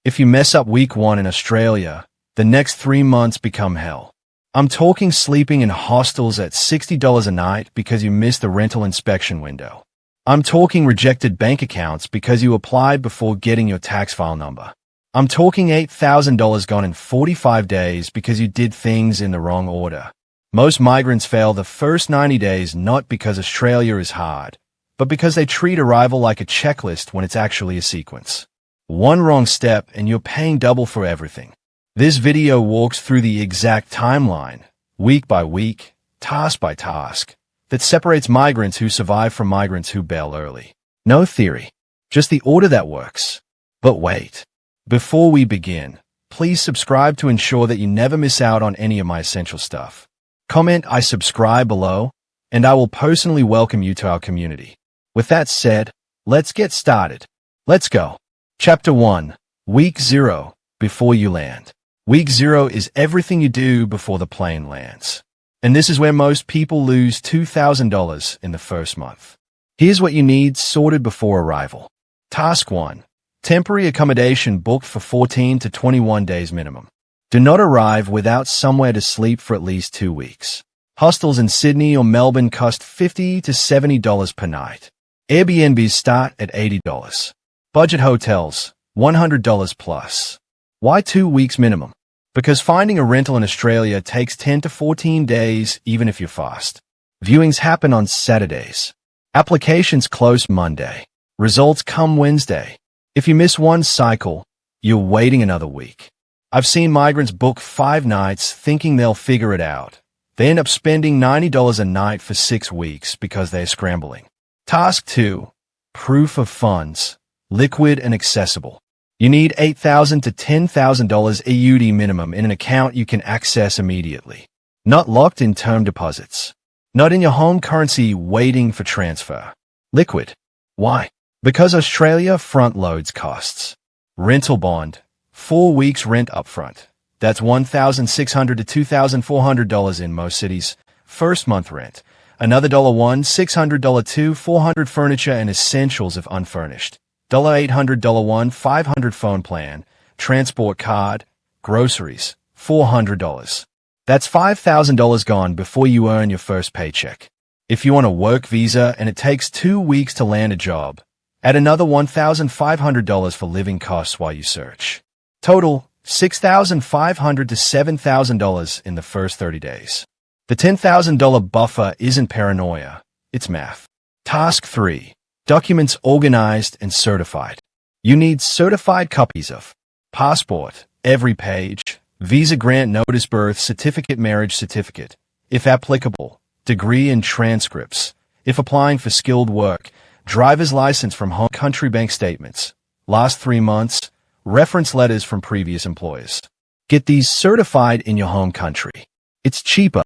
If you mess up week 1 in Australia, the next 3 months become hell. I'm talking sleeping in hostels at $60 a night because you missed the rental inspection window. I'm talking rejected bank accounts because you applied before getting your tax file number. I'm talking $8,000 gone in 45 days because you did things in the wrong order. Most migrants fail the first 90 days not because Australia is hard, but because they treat arrival like a checklist when it's actually a sequence. One wrong step and you're paying double for everything. This video walks through the exact timeline, week by week, task by task, that separates migrants who survive from migrants who bail early. No theory, just the order that works. But wait. Before we begin, please subscribe to ensure that you never miss out on any of my essential stuff. Comment "I subscribe" below, and I will personally welcome you to our community. With that said, let's get started. Let's go. Chapter 1. Week 0. Before you land. Week 0 is everything you do before the plane lands. And this is where most people lose $2,000 in the first month. Here's what you need sorted before arrival. Task 1. Temporary accommodation booked for 14 to 21 days minimum. Do not arrive without somewhere to sleep for at least 2 weeks. Hostels in Sydney or Melbourne cost $50 to $70 per night. Airbnbs start at $80. Budget hotels, $100 plus. Why 2 weeks minimum? Because finding a rental in Australia takes 10 to 14 days even if you're fast. Viewings happen on Saturdays. Applications close Monday. Results come Wednesday. If you miss one cycle, you're waiting another week. I've seen migrants book 5 nights thinking they'll figure it out. They end up spending $90 a night for 6 weeks because they're scrambling. Task 2. Proof of funds. Liquid and accessible. You need $8,000 to $10,000 AUD minimum in an account you can access immediately. Not locked in term deposits. Not in your home currency waiting for transfer. Liquid. Why? Because Australia front-loads costs. Rental bond. 4 weeks rent upfront. That's $1,600 to $2,400 in most cities. First month rent. Another $1, $600 $2, $400 furniture and essentials if unfurnished. $800 $1, $500 phone plan. Transport card. Groceries. $400. That's $5,000 gone before you earn your first paycheck. If you want a work visa and it takes 2 weeks to land a job, add another $1,500 for living costs while you search. Total, $6,500 to $7,000 in the first 30 days. The $10,000 buffer isn't paranoia, it's math. Task 3. Documents organized and certified. You need certified copies of passport, every page, visa grant notice, birth certificate, marriage certificate, if applicable, degree and transcripts, if applying for skilled work, driver's license from home country, bank statements, last 3 months, reference letters from previous employers. Get these certified in your home country. It's cheaper.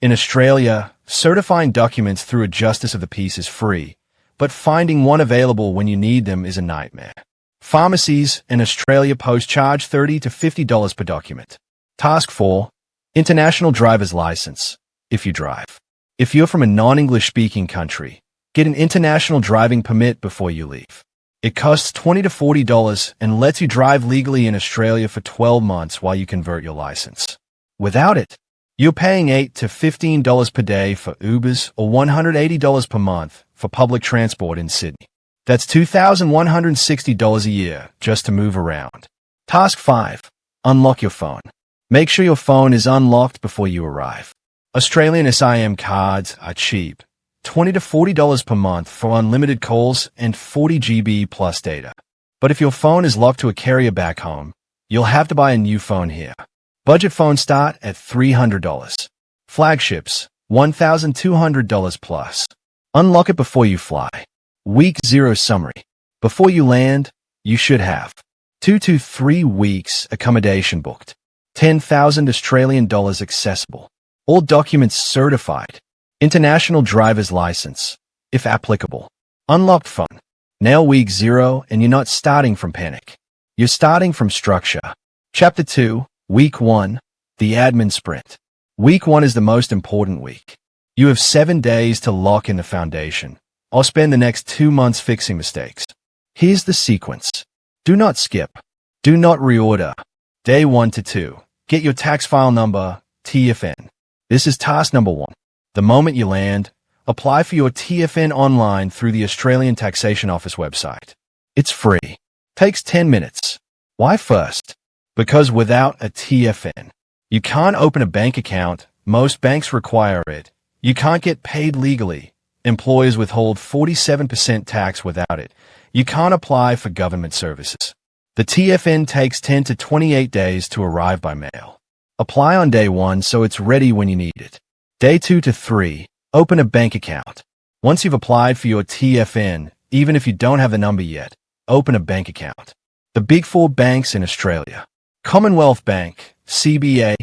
In Australia, certifying documents through a justice of the peace is free, but finding one available when you need them is a nightmare. Pharmacies in Australia post charge $30 to $50 per document. Task 4. International driver's license, if you drive. If you're from a non-English speaking country, get an international driving permit before you leave. It costs $20 to $40 and lets you drive legally in Australia for 12 months while you convert your license. Without it, you're paying $8 to $15 per day for Ubers or $180 per month for public transport in Sydney. That's $2,160 a year just to move around. Task 5. Unlock your phone. Make sure your phone is unlocked before you arrive. Australian SIM cards are cheap. $20 to $40 per month for unlimited calls and 40 GB plus data. But if your phone is locked to a carrier back home, you'll have to buy a new phone here. Budget phones start at $300. Flagships, $1,200 plus. Unlock it before you fly. Week 0 summary. Before you land, you should have 2 to 3 weeks accommodation booked. 10,000 Australian dollars accessible. All documents certified. International driver's license, if applicable. Unlocked phone. Nail week 0 and you're not starting from panic. You're starting from structure. Chapter 2, Week 1, the admin sprint. Week 1 is the most important week. You have 7 days to lock in the foundation, or spend the next 2 months fixing mistakes. Here's the sequence. Do not skip. Do not reorder. Day 1 to 2. Get your tax file number, TFN. This is task number 1. The moment you land, apply for your TFN online through the Australian Taxation Office website. It's free. Takes 10 minutes. Why first? Because without a TFN, you can't open a bank account. Most banks require it. You can't get paid legally. Employers withhold 47% tax without it. You can't apply for government services. The TFN takes 10 to 28 days to arrive by mail. Apply on day 1 so it's ready when you need it. Day 2 to 3, open a bank account. Once you've applied for your TFN, even if you don't have the number yet, open a bank account. The Big Four banks in Australia: Commonwealth Bank, CBA,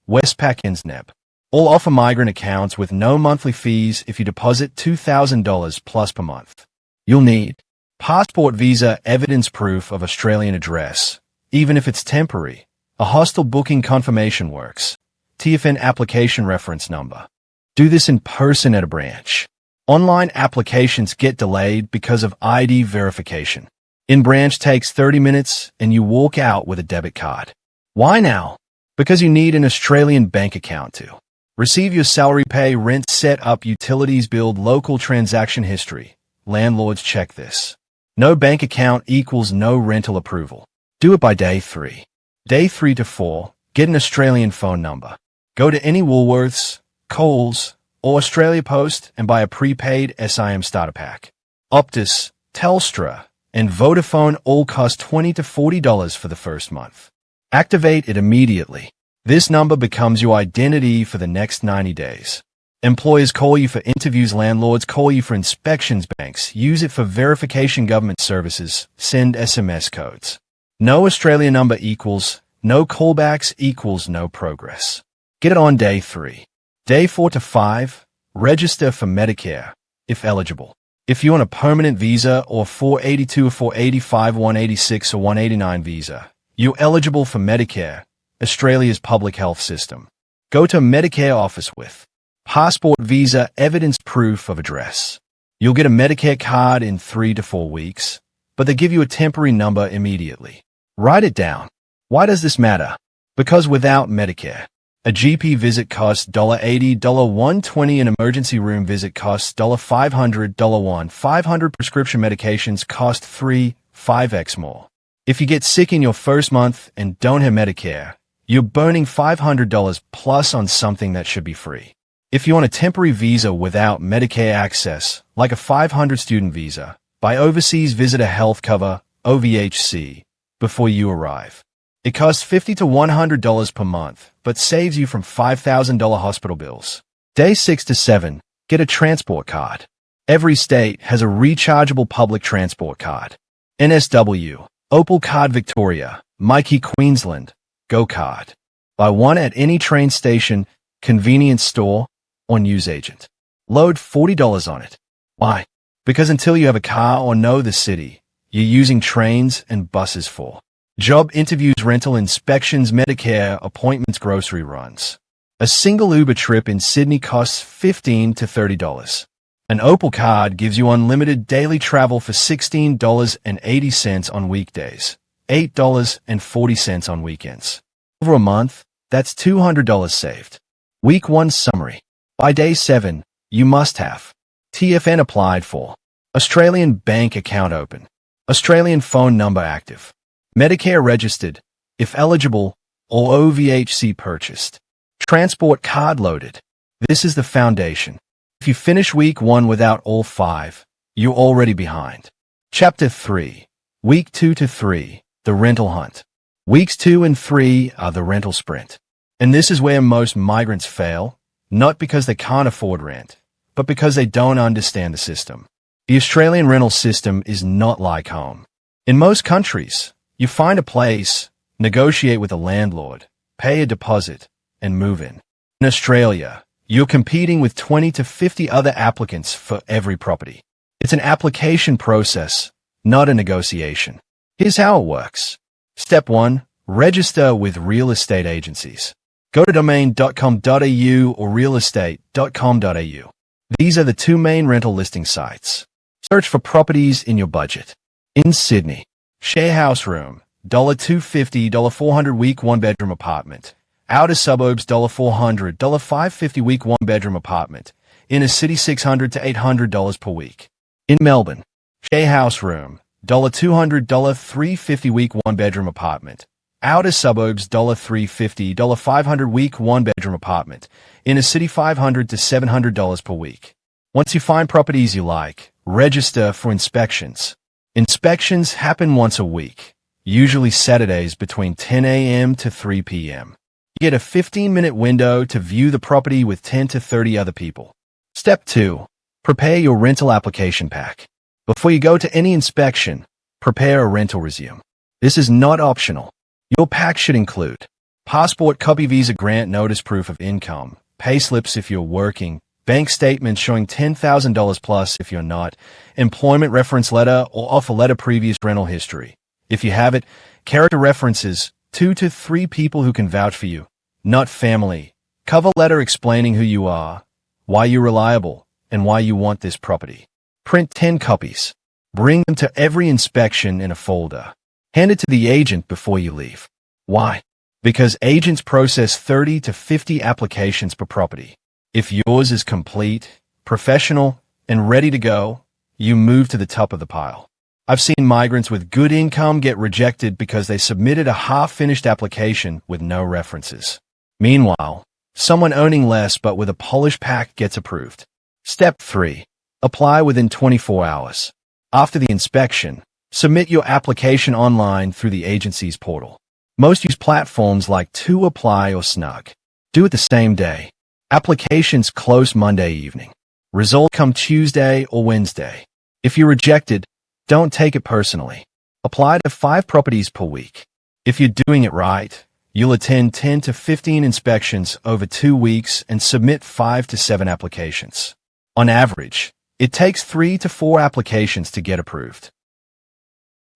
Westpac and NEB, all offer migrant accounts with no monthly fees if you deposit $2,000 plus per month. You'll need passport, visa, evidence proof of Australian address, even if it's temporary. A hostel booking confirmation works. TFN application reference number. Do this in person at a branch. Online applications get delayed because of ID verification. In-branch takes 30 minutes and you walk out with a debit card. Why now? Because you need an Australian bank account to receive your salary, pay, rent, set up utilities, build local transaction history. Landlords check this. No bank account equals no rental approval. Do it by day 3. Day 3 to 4, get an Australian phone number. Go to any Woolworths, Coles, or Australia Post and buy a prepaid SIM starter pack. Optus, Telstra, and Vodafone all cost $20 to $40 for the first month. Activate it immediately. This number becomes your identity for the next 90 days. Employers call you for interviews, landlords call you for inspections, banks use it for verification, government services, send SMS codes. No Australia number equals no callbacks equals no progress. Get it on day 3. Day 4 to 5, register for Medicare, if eligible. If you're on a permanent visa or 482 or 485, 186 or 189 visa, you're eligible for Medicare, Australia's public health system. Go to a Medicare office with passport, visa, evidence proof of address. You'll get a Medicare card in 3 to 4 weeks, but they give you a temporary number immediately. Write it down. Why does this matter? Because without Medicare, a GP visit costs $80, $120, an emergency room visit costs $500, $500, prescription medications cost 5x more. If you get sick in your first month and don't have Medicare, you're burning $500 plus on something that should be free. If you're on a temporary visa without Medicare access, like a 500 student visa, buy Overseas Visitor Health Cover, OVHC, before you arrive. It costs $50 to $100 per month, but saves you from $5,000 hospital bills. Day 6 to 7, get a transport card. Every state has a rechargeable public transport card. NSW, Opal Card Victoria, Mikey Queensland, Go Card. Buy one at any train station, convenience store, or newsagent. Load $40 on it. Why? Because until you have a car or know the city, you're using trains and buses for job interviews, rental inspections, Medicare appointments, grocery runs. A single Uber trip in Sydney costs $15 to $30. An Opal card gives you unlimited daily travel for $16.80 on weekdays, $8.40 on weekends. Over a month, that's $200 saved. Week 1 summary. By day 7, you must have TFN applied for, Australian bank account open, Australian phone number active, Medicare registered, if eligible, or OVHC purchased, transport card loaded. This is the foundation. If you finish week 1 without all 5, you're already behind. Chapter 3. Week 2 to 3, the rental hunt. Weeks 2 and 3 are the rental sprint. And this is where most migrants fail, not because they can't afford rent, but because they don't understand the system. The Australian rental system is not like home. In most countries, you find a place, negotiate with a landlord, pay a deposit, and move in. In Australia, you're competing with 20 to 50 other applicants for every property. It's an application process, not a negotiation. Here's how it works. Step 1. Register with real estate agencies. Go to domain.com.au or realestate.com.au. These are the 2 main rental listing sites. Search for properties in your budget. In Sydney, share house room, $250, $400 week 1-bedroom apartment. Outer suburbs $400, $550 week 1-bedroom apartment. Inner city $600 to $800 per week. In Melbourne, share house room $200, $350 week 1-bedroom apartment. Outer suburbs $350, $500 week 1-bedroom apartment. Inner city $500 to $700 per week. Once you find properties you like, register for inspections. Inspections happen once a week, usually Saturdays between 10 a.m. to 3 p.m. You get a 15-minute window to view the property with 10 to 30 other people. Step 2. Prepare your rental application pack. Before you go to any inspection, prepare a rental resume. This is not optional. Your pack should include passport copy, visa grant notice, proof of income, payslips if you're working, bank statements showing $10,000 plus if you're not, employment reference letter or offer letter, previous rental history. If you have it, character references, 2 to 3 people who can vouch for you, not family. Cover letter explaining who you are, why you're reliable, and why you want this property. Print 10 copies. Bring them to every inspection in a folder. Hand it to the agent before you leave. Why? Because agents process 30 to 50 applications per property. If yours is complete, professional, and ready to go, you move to the top of the pile. I've seen migrants with good income get rejected because they submitted a half-finished application with no references. Meanwhile, someone owning less but with a polished pack gets approved. Step 3. Apply within 24 hours. After the inspection, submit your application online through the agency's portal. Most use platforms like 2Apply or Snug. Do it the same day. Applications close Monday evening. Result come Tuesday or Wednesday. If you're rejected, don't take it personally. Apply to 5 properties per week. If you're doing it right, you'll attend 10 to 15 inspections over 2 weeks and submit 5 to 7 applications. On average, it takes 3 to 4 applications to get approved.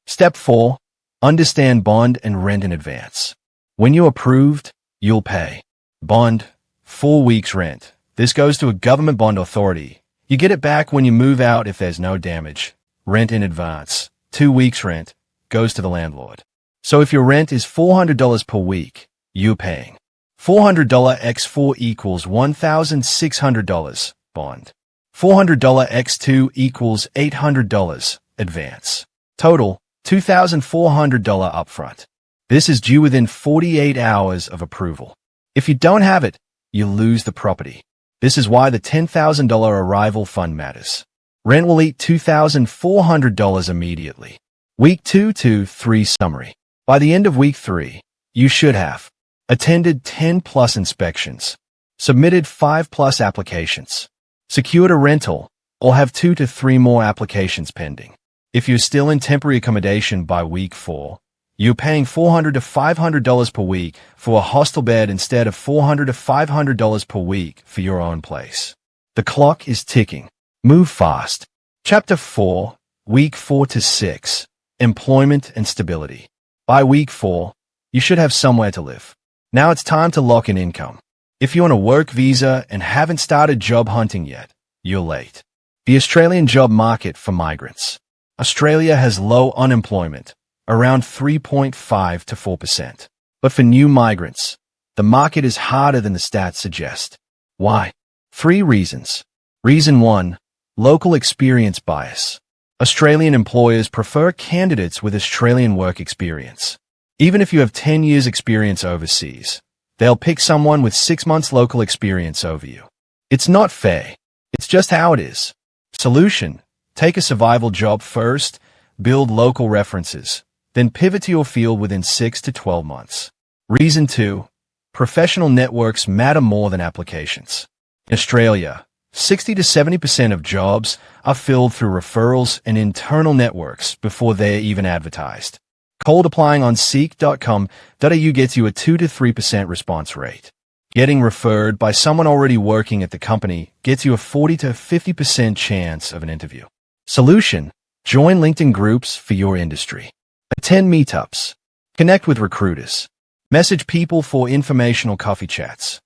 Step 4. Understand bond and rent in advance. When you're approved, you'll pay. Bond, 4 weeks rent. This goes to a government bond authority. You get it back when you move out if there's no damage. Rent in advance, 2 weeks rent, goes to the landlord. So if your rent is $400 per week, you're paying $400 x 4 equals $1,600 bond. $400 x 2 equals $800 advance. Total, $2,400 upfront. This is due within 48 hours of approval. If you don't have it, you lose the property. This is why the $10,000 arrival fund matters. Rent will eat $2,400 immediately. Week 2 to 3 summary. By the end of week 3, you should have attended 10 plus inspections, submitted 5 plus applications, secured a rental, or have 2 to 3 more applications pending. If you're still in temporary accommodation by week 4, you're paying $400 to $500 per week for a hostel bed instead of $400 to $500 per week for your own place. The clock is ticking. Move fast. Chapter 4, Week 4 to 6, Employment and Stability. By week 4, you should have somewhere to live. Now it's time to lock in income. If you're on a work visa and haven't started job hunting yet, you're late. The Australian job market for migrants. Australia has low unemployment, around 3.5 to 4%. But for new migrants, the market is harder than the stats suggest. Why? 3 reasons. Reason 1, local experience bias. Australian employers prefer candidates with Australian work experience. Even if you have 10 years experience overseas, they'll pick someone with 6 months local experience over you. It's not fair. It's just how it is. Solution: take a survival job first, build local references, then pivot to your field within 6 to 12 months. Reason 2, professional networks matter more than applications. In Australia, 60 to 70% of jobs are filled through referrals and internal networks before they're even advertised. Cold applying on seek.com.au gets you a 2 to 3% response rate. Getting referred by someone already working at the company gets you a 40 to 50% chance of an interview. Solution: join LinkedIn groups for your industry. Attend meetups. Connect with recruiters. Message people for informational coffee chats.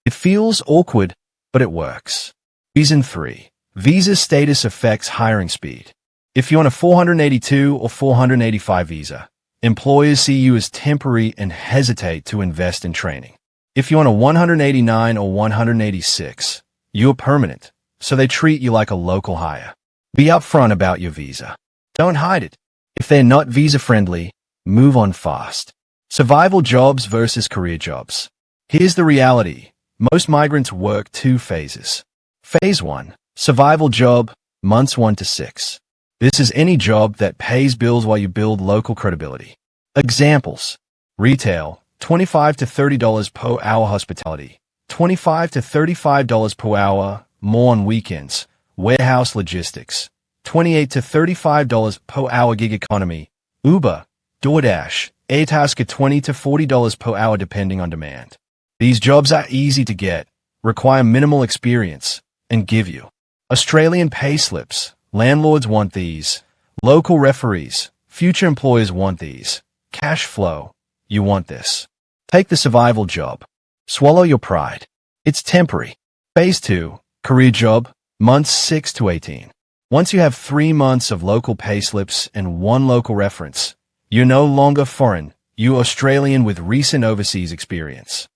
It feels awkward, but it works. Reason 3. Visa status affects hiring speed. If you're on a 482 or 485 visa, Employers see you as temporary and hesitate to invest in training. If you're on a 189 or 186, you're permanent, so they treat you like a local hire. Be upfront about your visa. Don't hide it. If they're not visa-friendly, move on fast. Survival jobs versus career jobs. Here's the reality. Most migrants work 2 phases. Phase 1, survival job, months 1 to 6. This is any job that pays bills while you build local credibility. Examples: retail, $25 to $30 per hour; hospitality, $25 to $35 per hour, more on weekends; warehouse logistics, $28 to $35 per hour; gig economy, Uber, DoorDash, Airtasker, $20 to $40 per hour depending on demand. These jobs are easy to get, require minimal experience, and give you Australian pay slips. Landlords want these. Local referees, future employers want these. Cash flow, you want this. Take the survival job. Swallow your pride. It's temporary. Phase 2, career job, months 6 to 18. Once you have 3 months of local pay slips and 1 local reference, you're no longer foreign, you're Australian with recent overseas experience.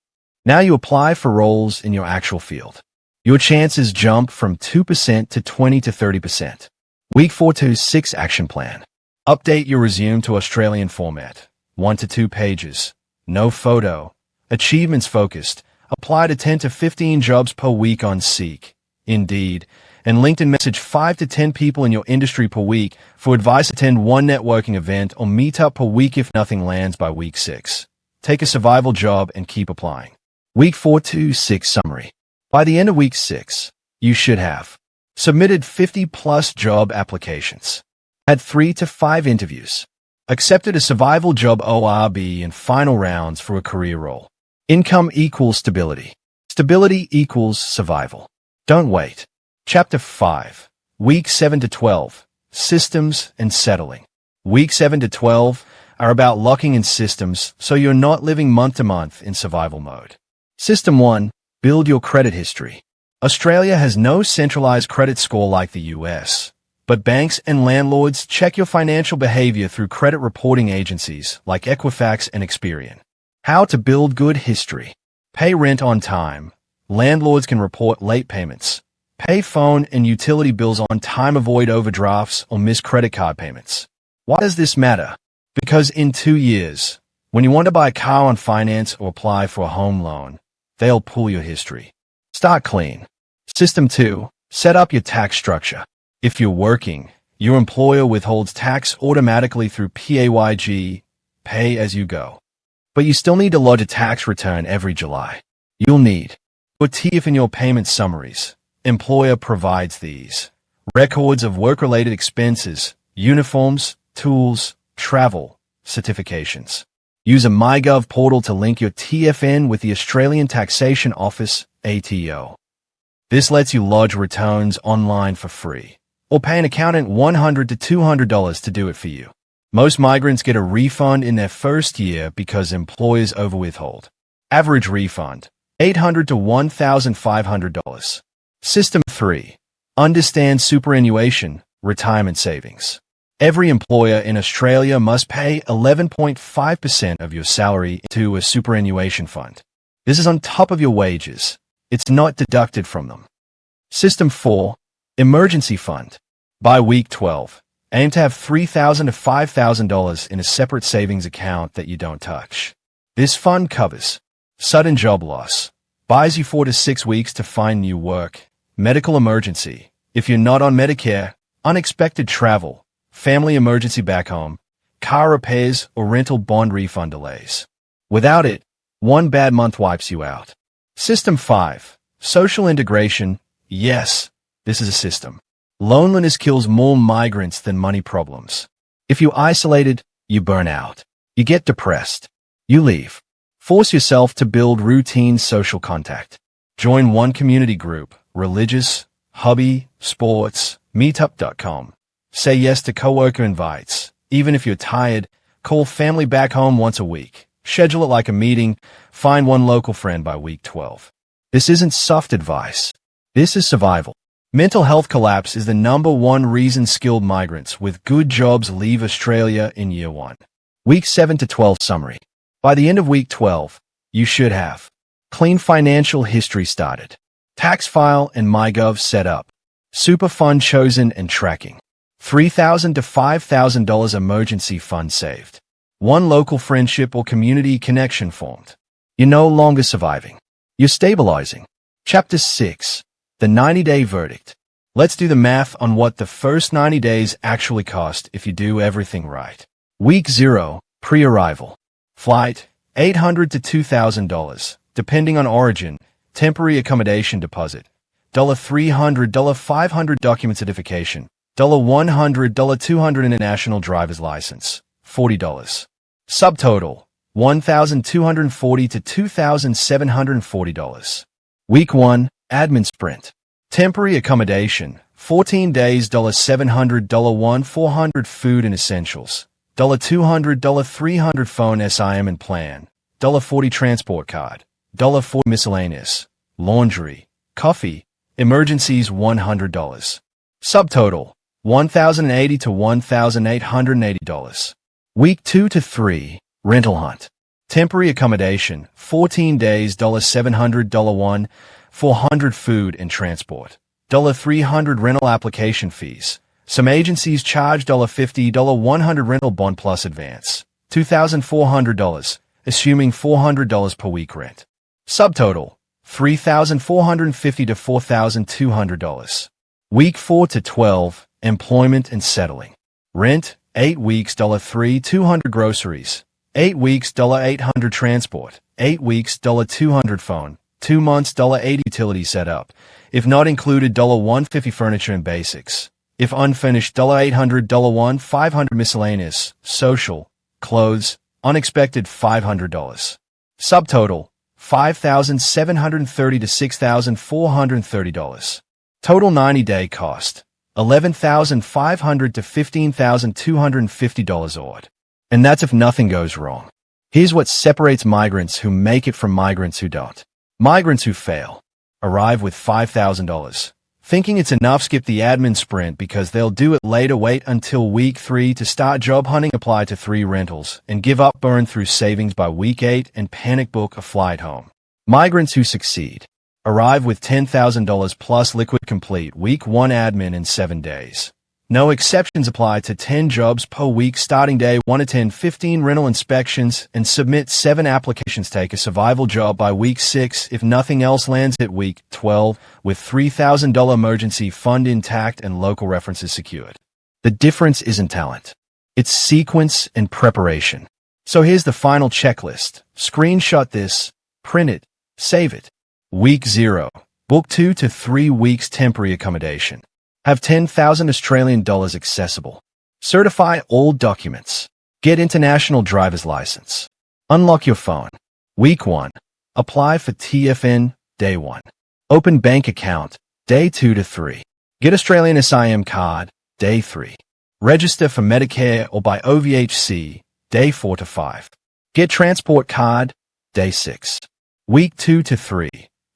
Now you apply for roles in your actual field. Your chances jump from 2% to 20 to 30%. Week 4 to 6 action plan. Update your resume to Australian format. 1 to 2 pages. No photo. Achievements focused. Apply to 10 to 15 jobs per week on Seek, Indeed, and LinkedIn. Message 5 to 10 people in your industry per week. For advice, attend 1 networking event or meetup per week. If nothing lands by week 6, take a survival job and keep applying. Week 4 to 6 summary. By the end of week 6, you should have submitted 50+ job applications, had 3 to 5 interviews, accepted a survival job ORB in final rounds for a career role. Income equals stability. Stability equals survival. Don't wait. Chapter 5, Week 7 to 12, Systems and Settling. Week 7 to 12 are about locking in systems so you're not living month to month in survival mode. System 1, build your credit history. Australia has no centralized credit score like the US, but banks and landlords check your financial behavior through credit reporting agencies like Equifax and Experian. How to build good history. Pay rent on time. Landlords can report late payments. Pay phone and utility bills on time. Avoid overdrafts or missed credit card payments. Why does this matter? Because in 2 years, when you want to buy a car on finance or apply for a home loan, they'll pull your history. Start clean. System 2, set up your tax structure. If you're working, your employer withholds tax automatically through PAYG, pay as you go. But you still need to lodge a tax return every July. You'll need your TIF in your payment summaries. Employer provides these. Records of work-related expenses, uniforms, tools, travel, certifications. Use a MyGov portal to link your TFN with the Australian Taxation Office, ATO. This lets you lodge returns online for free, or pay an accountant $100 to $200 to do it for you. Most migrants get a refund in their first year because employers overwithhold. Average refund, $800 to $1,500. System 3, understand superannuation, retirement savings. Every employer in Australia must pay 11.5% of your salary to a superannuation fund. This is on top of your wages. It's not deducted from them. System 4, emergency fund. By week 12, aim to have $3,000 to $5,000 in a separate savings account that you don't touch. This fund covers sudden job loss, buys you 4 to 6 weeks to find new work, medical emergency, if you're not on Medicare, unexpected travel, family emergency back home, car repairs or rental bond refund delays. Without it, 1 bad month wipes you out. System 5, social integration. Yes, this is a system. Loneliness kills more migrants than money problems. If you're isolated, you burn out. You get depressed. You leave. Force yourself to build routine social contact. Join 1 community group, religious, hobby, sports, meetup.com. Say yes to coworker invites. Even if you're tired, call family back home once a week. Schedule it like a meeting. Find 1 local friend by week 12. This isn't soft advice. This is survival. Mental health collapse is the #1 reason skilled migrants with good jobs leave Australia in year 1. Week 7 to 12 summary. By the end of week 12, you should have clean financial history started, tax file and MyGov set up, super fund chosen and tracking, $3,000 to $5,000 emergency fund saved, one local friendship or community connection formed. You're no longer surviving. You're stabilizing. Chapter 6. The 90-day verdict. Let's do the math on what the first 90 days actually cost if you do everything right. Week 0, pre-arrival. Flight, $800 to $2,000, depending on origin. Temporary accommodation deposit, $300, $500 document certification, $100, $200 international driver's license, $40. Subtotal, $1,240 to $2,740. Week 1, admin sprint. Temporary accommodation, 14 days, $700, $400 food and essentials, $200, $300 phone SIM and plan, $40 transport card, $4 miscellaneous, laundry, coffee, emergencies $100. Subtotal, $1,080 to $1,880. Week 2 to 3, rental hunt. Temporary accommodation, 14 days, $700, $400 food and transport, $300 rental application fees. Some agencies charge $50, $100 rental bond plus advance, $2,400, assuming $400 per week rent. Subtotal, $3,450 to $4,200. Week 4 to 12, employment and settling. Rent, 8 weeks, $200 groceries, 8 weeks, $800 transport, 8 weeks, $200 phone, 2 months, $80 utility setup. If not included, $150 furniture and basics. If unfinished, $800, $500 miscellaneous, social, clothes, unexpected $500. Subtotal, $5,730 to $6,430. Total 90-day cost, $11,500 to $15,250 odd. And that's if nothing goes wrong. Here's what separates migrants who make it from migrants who don't. Migrants who fail arrive with $5,000. Thinking it's enough, skip the admin sprint because they'll do it later. Wait until week 3 to start job hunting, apply to 3 rentals, and give up, burn through savings by week 8 and panic book a flight home. Migrants who succeed arrive with $10,000 plus liquid complete week 1 admin in 7 days. No exceptions apply to 10 jobs per week starting day 1, attend 15 rental inspections, and submit 7 applications. Take a survival job by week 6 if nothing else lands at week 12 with $3,000 emergency fund intact and local references secured. The difference isn't talent. It's sequence and preparation. So here's the final checklist. Screenshot this, print it, save it. Week 0. Book 2 to 3 weeks temporary accommodation. Have 10,000 Australian dollars accessible. Certify all documents. Get international driver's license. Unlock your phone. Week 1. Apply for TFN, day 1. Open bank account, day 2 to 3. Get Australian SIM card, day 3. Register for Medicare or by OVHC, day 4 to 5. Get transport card, day 6. Week 2 to 3.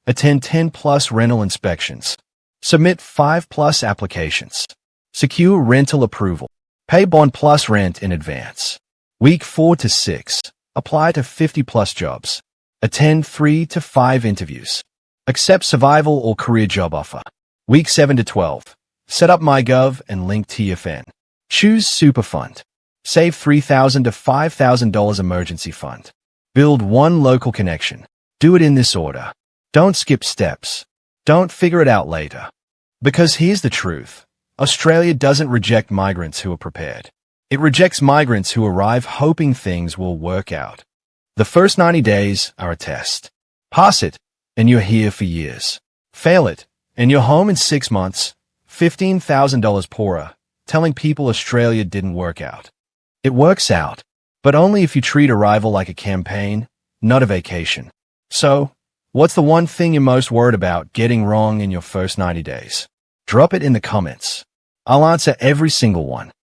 Attend 10 plus rental inspections. Submit 5 plus applications. Secure rental approval. Pay bond plus rent in advance. Week 4 to 6. Apply to 50 plus jobs. Attend 3 to 5 interviews. Accept survival or career job offer. Week 7 to 12. Set up MyGov and link TFN. Choose Super Fund. Save $3,000 to $5,000 emergency fund. Build one local connection. Do it in this order. Don't skip steps. Don't figure it out later. Because here's the truth. Australia doesn't reject migrants who are prepared. It rejects migrants who arrive hoping things will work out. The first 90 days are a test. Pass it, and you're here for years. Fail it, and you're home in 6 months, $15,000 poorer, telling people Australia didn't work out. It works out, but only if you treat arrival like a campaign, not a vacation. So, what's the one thing you're most worried about getting wrong in your first 90 days? Drop it in the comments. I'll answer every single one.